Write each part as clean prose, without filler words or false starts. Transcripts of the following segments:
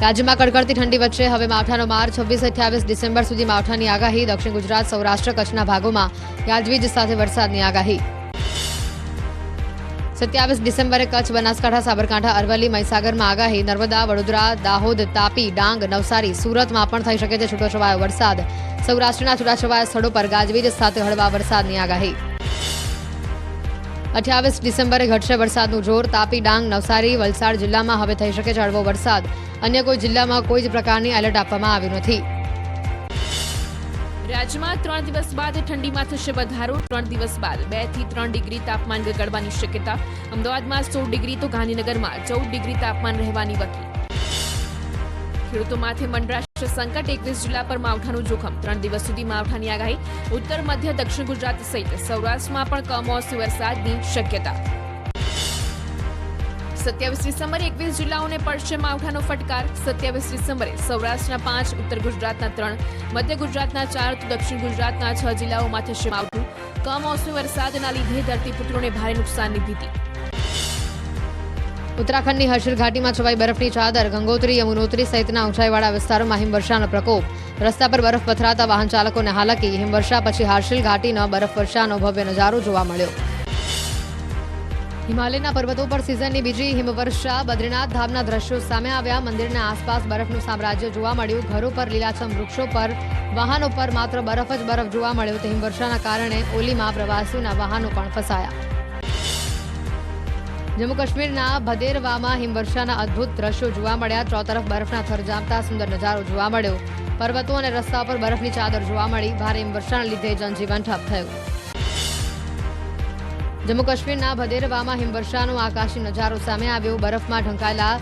રાજ્યમાં કડકડતી ઠંડી વચ્ચે હવે માવઠાનો માર 26-28 ડિસેમ્બર સુધી માવઠાની આગાહી. દક્ષિણ ગુજરાત, સૌરાષ્ટ્ર, કચ્છના ભાગોમાં ગાજવીજ સાથે વરસાદની આગાહી. 27 ડિસેમ્બરે કચ્છ, બનાસકાંઠા, સાબરકાંઠા, અરવલ્લી, મહીસાગરમાં આગાહી. નર્મદા, વડોદરા, દાહોદ, તાપી, ડાંગ, નવસારી, સુરતમાં પણ થઈ શકે છે છૂટોછવાયો વરસાદ. સૌરાષ્ટ્રના છૂટાછવાયા સ્થળો પર ગાજવીજ સાથે હળવા વરસાદની આગાહી. 28 ડિસેમ્બરે ઘટશે વરસાદનું જોર. તાપી, ડાંગ, નવસારી, વલસાડ જિલ્લામાં હવે થઈ શકે છે હળવો વરસાદ. અન્ય કોઈ જિલ્લામાં કોઈ જ પ્રકારની એલર્ટ આપવામાં આવ્યું નથી. રાજ્યમાં 3 દિવસ બાદ ઠંડીમાં થશે વધારો. 3 દિવસ બાદ 2 થી 3 ડિગ્રી તાપમાન ગગડવાની શક્યતા. અમદાવાદમાં 16 ડિગ્રી તો ગાંધીનગરમાં 14 ડિગ્રી તાપમાન રહેવાની વકી. ખેડૂતો માથે મંડરાશે સંકટ. 21 જિલ્લા પર માવઠાનું જોખમ. 3 દિવસ સુધી માવઠાની આગાહી. ઉત્તર મધ્ય દક્ષિણ ગુજરાત સહિત સૌરાષ્ટ્રમાં પણ કમોસમી વરસાદની શક્યતા. 27 ડિસેમ્બરે 21 જિલ્લાઓને પડશે માવઠાનો ફટકાર. 27 ડિસેમ્બરે સૌરાષ્ટ્રના 5, ઉત્તર ગુજરાતના 3, મધ્ય ગુજરાતના 4 તો દક્ષિણ ગુજરાતના 6 જિલ્લાઓમાં થશે માવઠું. કમોસમી વરસાદના લીધે ધરતીપુત્રોને ભારે નુકસાનની ભીતિ. ઉત્તરાખંડની હર્ષિલ ઘાટીમાં છવાઈ બરફની ચાદર. ગંગોત્રી, યમુનોત્રી સહિતના ઊંચાઈવાળા વિસ્તારોમાં હિમવર્ષાનો પ્રકોપ. રસ્તા પર બરફ પથરાતા વાહન ચાલકોને હાલાકી. હિમવર્ષા પછી હર્ષિલ ઘાટીનો બરફવર્ષાનો ભવ્ય નજારો જોવા મળ્યો. હિમાલયના પર્વતો પર સિઝનની બીજી હિમવર્ષા. બદ્રીનાથ ધામના દ્રશ્યો સામે આવ્યા. મંદિરના આસપાસ બરફનું સામ્રાજ્ય જોવા મળ્યું. ઘરો પર, લીલાછમ વૃક્ષો પર, વાહનો પર માત્ર બરફ જ બરફ જોવા મળ્યો. તો હિમવર્ષાના કારણે ઓલીમાં પ્રવાસીઓના વાહનો પણ ફસાયા. જમ્મુ કાશ્મીરના ભદેરવામાં હિમવર્ષાના અદ્ભુત દ્રશ્યો જોવા મળ્યા. ચોતરફ બરફના થર જામતા સુંદર નજારો જોવા મળ્યો. પર્વતો અને રસ્તા પર બરફની ચાદર જોવા મળી. ભારે હિમવર્ષાના લીધે જનજીવન ઠપ થયું. જમ્મુ કાશ્મીરના ભદેરવામાં હિમવર્ષાનો આકાશી નજારો સામે આવ્યો. બરફમાં ઢંકાયેલા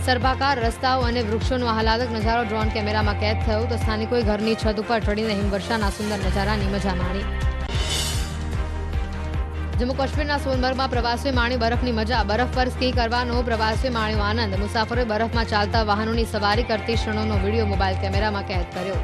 સર્પાકાર રસ્તાઓ અને વૃક્ષોનો આહલાદક નજારો ડ્રોન કેમેરામાં કેદ થયો. તો સ્થાનિકોએ ઘરની છત ઉપર ચડીને હિમવર્ષાના સુંદર નજારાની મજા માણી. જમ્મુ કાશ્મીરના સોનમર્ગમાં પ્રવાસીઓએ માણી બરફની મજા. બરફ પર સ્કી કરવાનો પ્રવાસીઓએ માણ્યો આનંદ. મુસાફરોએ બરફમાં ચાલતા વાહનોની સવારી કરતી ક્ષણોનો વિડીયો મોબાઈલ કેમેરામાં કેદ કર્યો.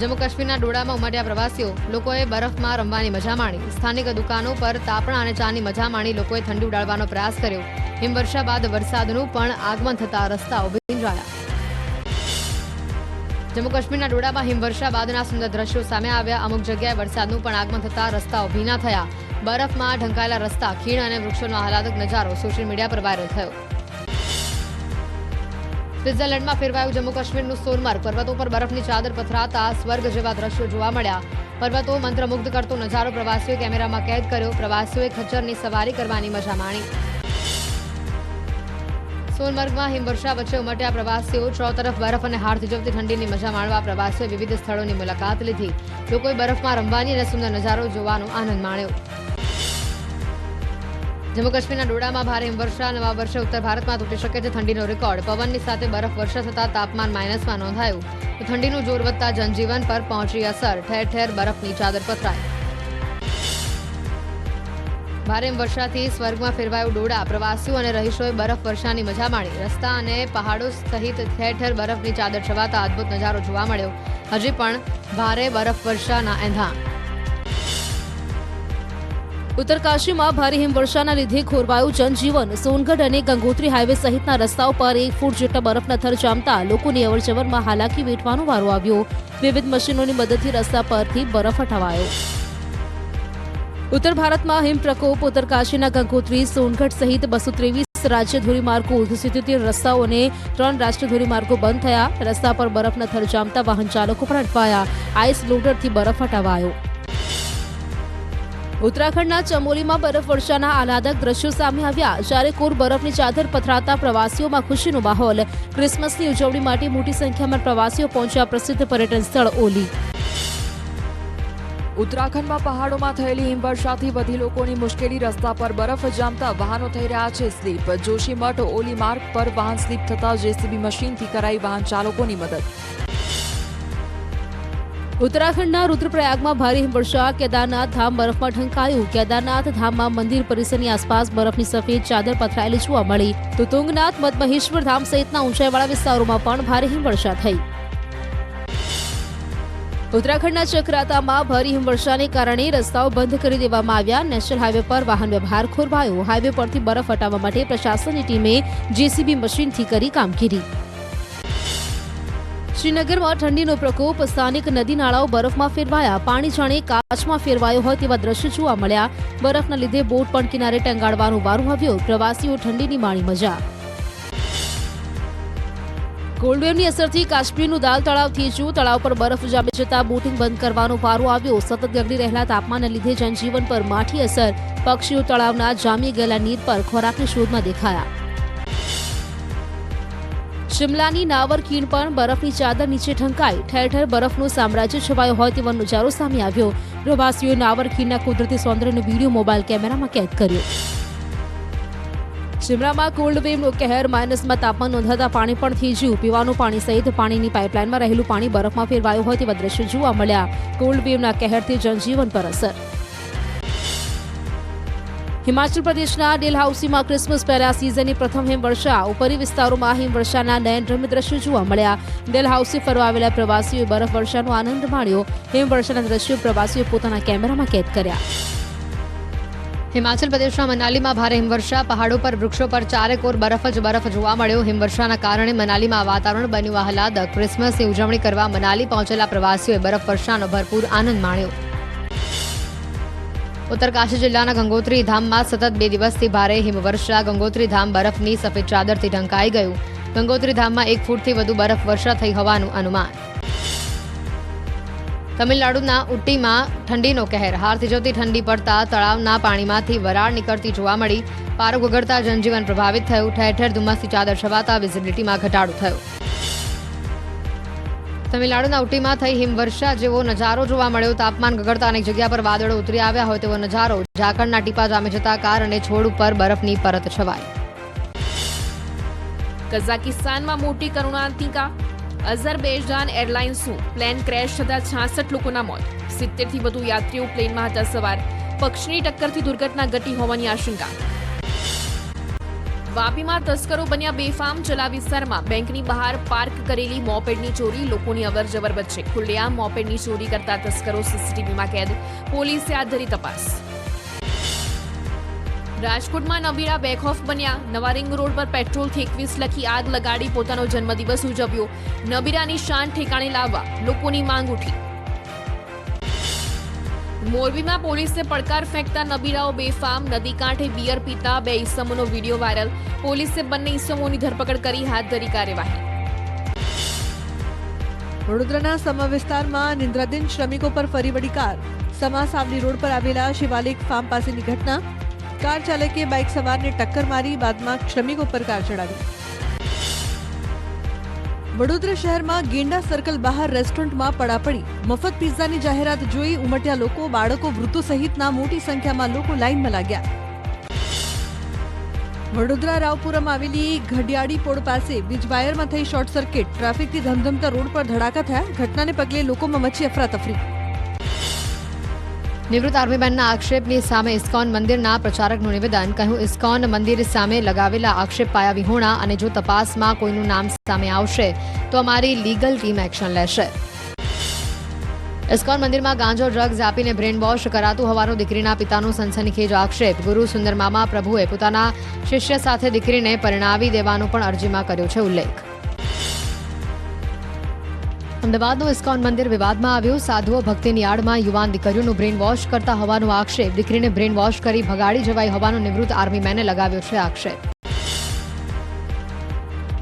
જમ્મુ કાશ્મીરના ડોડામાં ઉમટ્યા પ્રવાસીઓ. લોકોએ બરફમાં રમવાની મજા માણી. સ્થાનિક દુકાનો પર તાપણા અને ચાની મજા માણી. લોકોએ ઠંડી ઉડાડવાનો પ્રયાસ કર્યો. હિમવર્ષા બાદ વરસાદનું પણ આગમન થતા રસ્તાઓ ભીંજાયા. જમ્મુ કાશ્મીરના ડોડામાં હિમવર્ષા બાદના સુંદર દ્રશ્યો સામે આવ્યા. અમુક જગ્યાએ વરસાદનું પણ આગમન થતા રસ્તાઓ ભીના થયા. બરફમાં ઢંકાયેલા રસ્તા, ખીણ અને વૃક્ષોનો આહલાદક નજારો સોશિયલ મીડિયા પર વાયરલ થયો. સ્વિટ્ઝરલેન્ડમાં ફેરવાયું જમ્મુ કાશ્મીરનું સોનમર્ગ. પર્વતો પર બરફની ચાદર પથરાતા સ્વર્ગ જેવા દ્રશ્યો જોવા મળ્યા. પર્વતો મંત્રમુગ્ધ કરતો નજારો પ્રવાસીઓએ કેમેરામાં કેદ કર્યો. પ્રવાસીઓએ ખચ્ચરની સવારી કરવાની મજા માણી. સોનમર્ગમાં હિમવર્ષા વચ્ચે ઉમટ્યા પ્રવાસીઓ. ચોતરફ બરફ અને હાડ થીજવતી ઠંડીની મજા માણવા પ્રવાસીઓએ વિવિધ સ્થળોની મુલાકાત લીધી. લોકોએ બરફમાં રમવાની અને સુંદર નજારો જોવાનો આનંદ માણ્યો. જમ્મુ કાશ્મીરના ડોડામાં ભારે હિમવર્ષા. નવા વર્ષે ઉત્તર ભારતમાં તૂટી શકે છે ઠંડીનો રેકોર્ડ. પવનની સાથે બરફ વર્ષા થતાં તાપમાન માઇનસમાં નોંધાયું. તો ઠંડીનું જોર વધતા જનજીવન પર પહોંચી અસર. ઠેર ઠેર બરફની ચાદર પથરાઈ. ભારે હિમવર્ષાથી સ્વર્ગમાં ફેરવાયું ડોડા. પ્રવાસીઓ અને રહીશોએ બરફ વર્ષાની મજા માણી. રસ્તા અને પહાડો સહિત ઠેર ઠેર બરફની ચાદર છવાતા અદ્ભુત નજારો જોવા મળ્યો. હજી પણ ભારે બરફ વર્ષાના એંધાણ. ઉત્તરકાશીમાં ભારે હિમવર્ષાના લીધે ખોરવાયું જનજીવન. સોનગઢ અને ગંગોત્રી હાઈવે સહિતના રસ્તાઓ પર 1 ફૂટ જેટલા બરફના થર જામતા લોકોની અવરજવરમાં હાલાકી વેઠવાનો વારો આવ્યો. વિવિધ મશીનોની મદદથી રસ્તા પરથી બરફ હટાવાયો. ઉત્તર ભારતમાં હિમ પ્રકોપ. ઉત્તરકાશીના ગંગોત્રી, સોનગઢ સહિત 223 રાજ્ય ધોરીમાર્ગો, 77 રસ્તાઓ અને 3 રાષ્ટ્રીય ધોરીમાર્ગો બંધ થયા. રસ્તા પર બરફના થર જામતા વાહન ચાલકો પણ અટવાયા. આઈસ લોડરથી બરફ હટાવાયો. ઉત્તરાખંડના ચમોલીમાં બરફવર્ષાના આહલાદક દ્રશ્યો સામે આવ્યા. ચારેકોર બરફની ચાદર પથરાતા પ્રવાસીઓમાં ખુશીનો માહોલ. ક્રિસમસની ઉજવણી માટે મોટી સંખ્યામાં પ્રવાસીઓ પહોંચ્યા પ્રસિદ્ધ પર્યટન સ્થળ ઓલી. ઉત્તરાખંડમાં પહાડોમાં થયેલી હિમવર્ષાથી વધી લોકોની મુશ્કેલી. રસ્તા પર બરફ જામતા વાહનો થઈ રહ્યા છે સ્લીપ. જોશીમઠ ઓલી માર્ગ પર વાહન સ્લીપ થતા જેસીબી મશીનથી કરાઈ વાહન ચાલકોની મદદ. ઉત્તરાખંડના રુદ્રપ્રયાગમાં ભારે હિમવર્ષા. કેદારનાથ ધામ બરફમાં ઢંકાયું. કેદારનાથ ધામમાં મંદિર પરિસરની આસપાસ બરફની સફેદ ચાદર પથરાયેલી જોવા મળી. તો તુંગનાથ, મધમહેશ્વર ધામ સહિતના ઊંચાઈવાળા વિસ્તારોમાં પણ ભારે હિમવર્ષા થઈ. ઉત્તરાખંડના ચક્રાતામાં ભારે હિમવર્ષાને કારણે રસ્તાઓ બંધ કરી દેવામાં આવ્યા. નેશનલ હાઈવે પર વાહન વ્યવહાર ખોરવાયો. હાઈવે પરથી બરફ હટાવવા માટે પ્રશાસનની ટીમે જેસીબી મશીનથી કરી કામગીરી. શ્રીનગરમાં ઠંડીનો પ્રકોપ. સ્થાનિક નદી નાળાઓ બરફમાં ફેરવાયા. પાણી જાણે કાચમાં ફેરવાયો હોય તેવા દ્રશ્યો જોવા મળ્યા. બરફના લીધે બોટ પણ કિનારે ટંગાળવાનો વારો આવ્યો. પ્રવાસીઓ ઠંડીની માણી મજા. કોલ્ડવેવની અસરથી કાશ્મીરનું દાલ તળાવ થીજ્યું. તળાવ પર બરફ જામી જતા બોટિંગ બંધ કરવાનો વારો આવ્યો. સતત ગગડી રહેલા તાપમાનને લીધે જનજીવન પર માઠી અસર. પક્ષીઓ તળાવના જામી ગયેલા નીર પર ખોરાકની શોધમાં દેખાયા. શિમલાની નાવર ખીણ પણ બરફની ચાદર નીચે ઢંકાઈ. ઠેર ઠેર બરફનું સામ્રાજ્ય છવાયો હોય તેવો નજારો સામે આવ્યો. પ્રવાસીઓએ નાવર ખીણના કુદરતી સૌંદર્યનો વિડીયો મોબાઈલ કેમેરામાં કેદ કર્યો. શિમલામાં કોલ્ડ વેવનો કહેર. માઇનસમાં તાપમાન નોંધાતા પાણી પણ થીજ્યું. પીવાનું પાણી સહિત પાણીની પાઇપલાઇનમાં રહેલું પાણી બરફમાં ફેરવાયું હોય તેવા દ્રશ્યો જોવા મળ્યા. કોલ્ડ વેવના કહેરથી જનજીવન પર અસર. હિમાચલ પ્રદેશના ડેલહાઉસીમાં ક્રિસમસ પહેલા સિઝનની પ્રથમ હિમવર્ષા. ઉપરી વિસ્તારોમાં હિમવર્ષાના નયનરમ્ય દ્રશ્યો જોવા મળ્યા. ડેલહાઉસી ફરવા આવેલા પ્રવાસીઓએ બરફ વર્ષાનો આનંદ માણ્યો. હિમવર્ષાના દ્રશ્યો પ્રવાસીઓએ પોતાના કેમેરામાં કેદ કર્યા. હિમાચલ પ્રદેશના મનાલીમાં ભારે હિમવર્ષા. પહાડો પર વૃક્ષો પર ચારેકોર બરફ જ બરફ જોવા મળ્યો. હિમવર્ષાના કારણે મનાલીમાં વાતાવરણ બન્યું આહલાદક. ક્રિસમસની ઉજવણી કરવા મનાલી પહોંચેલા પ્રવાસીઓએ બરફ વર્ષાનો ભરપૂર આનંદ માણ્યો. ઉત્તરકાશી જિલ્લાના ગંગોત્રી ધામમાં સતત 2 દિવસથી ભારે હિમવર્ષા. ગંગોત્રી ધામ બરફની સફેદ ચાદરથી ઢંકાઈ ગયું. ગંગોત્રી ધામમાં 1 ફૂટથી વધુ બરફ વર્ષા થઈ હોવાનું અનુમાન. તમિલનાડુના ઉટ્ટીમાં ઠંડીનો કહેર. હાર થીજવતી ઠંડી પડતા તળાવના પાણીમાંથી વરાળ નીકળતી જોવા મળી. પારો ગગડતા જનજીવન પ્રભાવિત થયું. ઠેર ઠેર ધુમ્મસથી ચાદર છવાતા વિઝિબિલિટીમાં ઘટાડો થયો. તમિલનાડુના ઉટ્ટીમાં થઈ હિમવર્ષા જેવો નજારો જોવા મળ્યો. તાપમાન ગગડતા અનેક જગ્યા પર વાદળો ઉતરી આવ્યા હોય તેવો નજારો. ઝાકળના ટીપા જામી જતા કાર અને છોડ ઉપર બરફની પરત છવાઈ. કઝાકિસ્તાનમાં મોટી કરુણાંતિકા. અઝરબૈજાન એરલાઇન્સનું પ્લેન ક્રેશ થતા 66 લોકોના મોત. 70 થી વધુ યાત્રીઓ પ્લેનમાં હતા સવાર. પક્ષીની ટક્કરથી દુર્ઘટના ઘટી હોવાની આશંકા. વાપીમાં તસ્કરો બન્યા બેફામ. ચલા વિસ્તારમાં બેંકની બહાર પાર્ક કરેલી મોપેડની ચોરી. લોકોની અવરજવર વચ્ચે ખુલ્લેઆમ મોપેડની ચોરી કરતા તસ્કરો સીસીટીવીમાં કેદ. પોલીસે હાથ ધરી તપાસ. રાજકોટમાં નબીરા બેખોફ બન્યા. નવા રિંગ રોડ પર પેટ્રોલથી 21 લખી આગ લગાડી પોતાનો જન્મદિવસ ઉજવ્યો. નબીરાની શાન ઠેકાણે લાવવા લોકોની માંગ ઉઠી. મોરબીમાં પોલીસને પડકાર ફેંકતા નબીરાઓ બેફામ. નદી કાંઠે બિયર પીતા 2 ઈસમોનો વિડીયો વાયરલ. પોલીસે બંને ઈસમોની ધરપકડ કરી હાથ ધરી કાર્યવાહી. વડોદરાના સમા વિસ્તારમાં નિંદ્રાધીન શ્રમિકો પર ફરી વળી કાર. સમા સાવલી રોડ પર આવેલા શિવાલિક ફાર્મ પાસેની ઘટના. કાર ચાલકે બાઇક સવારને ટક્કર મારી બાદમાં શ્રમિકો પર કાર ચડાવી. વડોદરા શહેરમાં ગેંડા સર્કલ બહાર રેસ્ટોરન્ટમાં પડાપડી. મફત પિઝાની જાહેરાત જોઈ ઉમટ્યા લોકો. બાળકો, વૃદ્ધો સહિતના મોટી સંખ્યામાં લોકો લાઇનમાં લાગ્યા. વડોદરા રાવપુરામાં આવેલી ઘડિયાળી પોળ પાસે વીજ વાયરમાં થઈ શોર્ટ સર્કિટ. ટ્રાફિકથી ધમધમતા રોડ પર ધડાકા થયા. ઘટનાને પગલે લોકોમાં મચી અફરાતફરી. નિવૃત્ત આર્મીમેનના આક્ષેપની સામે ઇસ્કોન મંદિરના પ્રચારકનું નિવેદન. કહ્યું, ઇસ્કોન મંદિર સામે લગાવેલા આક્ષેપ પાયા વિહોણા અને જો તપાસમાં કોઈનું નામ સામે આવશે તો અમારી લીગલ ટીમ એક્શન લેશે. ઇસ્કોન મંદિરમાં ગાંજો ડ્રગ્સ આપીને બ્રેન વોશ કરાતું હોવાનો દીકરીના પિતાનો સનસનીખેજ આક્ષેપ. ગુરુ સુંદરમામા પ્રભુએ પોતાના શિષ્ય સાથે દીકરીને પરણાવી દેવાનો પણ અરજીમાં કર્યો છે ઉલ્લેખ. અમદાવાદનું ઇસ્કોન મંદિર વિવાદમાં આવ્યું. સાધુઓ ભક્તિની આડમાં યુવાન દીકરીઓનું બ્રેન વોશ કરતા હોવાનો આક્ષેપ. દીકરીને બ્રેન વોશ કરી ભગાડી જવાઈ હોવાનો નિવૃત્ત આર્મીમેને લગાવ્યો છે આક્ષેપ.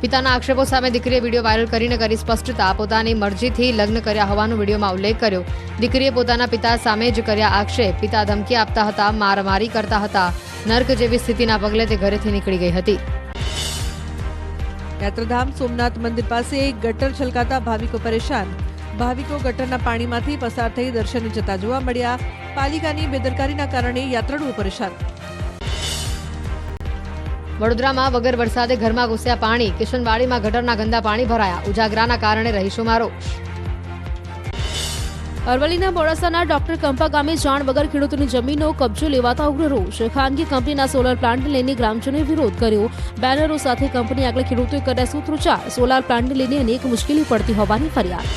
પિતાના આક્ષેપો સામે દીકરીએ વિડીયો વાયરલ કરીને કરી સ્પષ્ટતા. પોતાની મરજીથી લગ્ન કર્યા હોવાનો વિડીયોમાં ઉલ્લેખ કર્યો. દીકરીએ પોતાના પિતા સામે જ કર્યા આક્ષેપ. પિતા ધમકી આપતા હતા, મારામારી કરતા હતા. નર્ક જેવી સ્થિતિના પગલે તે ઘરેથી નીકળી ગઈ હતી. યાત્રાધામ સોમનાથ મંદિર પાસે ગટર છલકાતા ભાવિકો પરેશાન. ભાવિકો ગટરના પાણીમાંથી પસાર થઈ દર્શને જતા જોવા મળ્યા. પાલિકાની બેદરકારીના કારણે યાત્રાળુઓ પરેશાન. વડોદરામાં વગર વરસાદે ઘરમાં ઘૂસ્યા પાણી. કિશનવાડીમાં ગટરના ગંદા પાણી ભરાયા. ઉજાગરાના કારણે રહીશોમાં રોષ. અરવલ્લીના મોડાસાના ડોક્ટર કંપા ગામે જાણ વગર ખેડૂતોની જમીનનો કબજો લેવાતા ઉગ્ર રોષ. ખાનગી કંપનીના સોલાર પ્લાન્ટને લઈને ગ્રામજનોએ વિરોધ કર્યો. બેનરો સાથે કંપની આગળ ખેડૂતોએ કર્યા સૂત્રોચ્ચાર. સોલાર પ્લાન્ટને લઈને અનેક મુશ્કેલી પડતી હોવાની ફરિયાદ.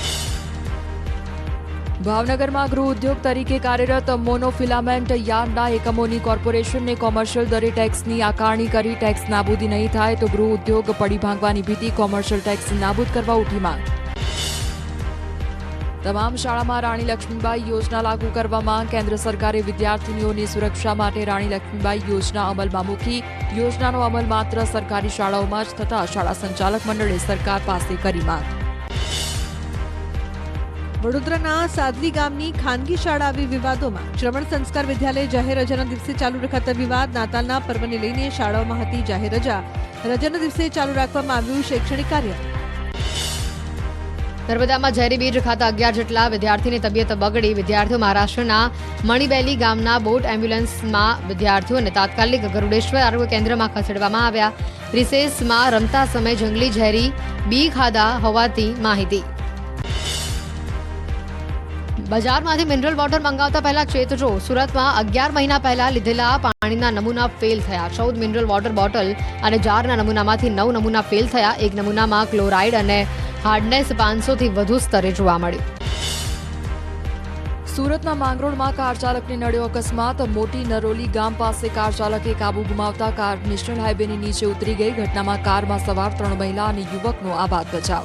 ભાવનગરમાં ગૃહ ઉદ્યોગ તરીકે કાર્યરત મોનોફિલામેન્ટ યાર્ડના એકમોની કોર્પોરેશનને કોમર્શિયલ દરે ટેક્સની આકારણી કરી ટેક્સ નાબૂદી નહીં થાય તો ગૃહ ઉદ્યોગ પડી ભાંગવાની ભીતિ, કોમર્શિયલ ટેક્સ નાબૂદ કરવા ઉઠી માંગ. તમામ શાળામાં રાણી લક્ષ્મીબાઈ યોજના લાગુ કરવા માંગ. કેન્દ્ર સરકારે વિદ્યાર્થીનીઓની સુરક્ષા માટે રાણી લક્ષ્મીબાઈ યોજના અમલમાં મૂકી. યોજનાનો અમલ માત્ર સરકારી શાળાઓમાં જ થતા શાળા સંચાલક મંડળે સરકાર પાસે કરી માંગ. વડોદરાના સાદલી ગામની ખાનગી શાળા આવી વિવાદોમાં. શ્રવણ સંસ્કાર વિદ્યાલય જાહેર રજાના દિવસે ચાલુ રખાતા વિવાદ. નાતાલના પર્વને લઈને શાળાઓમાં હતી જાહેર રજા. રજાના દિવસે ચાલુ રાખવામાં આવ્યું શૈક્ષણિક કાર્ય. નર્મદામાં ઝેરી બીજ ખાતા 11 જેટલા વિદ્યાર્થીની તબિયત બગડી. વિદ્યાર્થીઓ મહારાષ્ટ્રના મણિબેલી ગામના બોટ એમ્બ્યુલન્સમાં વિદ્યાર્થીઓને તાત્કાલિક ગરુડેશ્વર આરોગ્ય કેન્દ્રમાં ખસેડવામાં આવ્યા. રિસેસમાં રમતા સમયે જંગલી ઝેરી બી ખાધા હોવાથી માહિતી. બજારમાંથી મિનરલ વોટર મંગાવતા પહેલા ચેતજો. સુરતમાં 11 મહિના પહેલા લીધેલા પાણીના નમૂના ફેલ થયા. 14 મિનરલ વોટર બોટલ અને જારના નમૂનામાંથી 9 નમૂના ફેલ થયા. એક નમૂનામાં ક્લોરાઇડ અને હાર્ડનેસ 500 થી વધુ સ્તરે જોવા મળ્યું. સુરતના માંગરોળમાં કાર ચાલકને નડ્યો અકસ્માત. મોટી નરોલી ગામ પાસે કાર ચાલકે કાબુ ગુમાવતા કાર નેશનલ હાઈવેની નીચે ઉતરી ગઈ. ઘટનામાં કારમાં સવાર 3 મહિલા અને યુવકનો આબાદ બચાવ.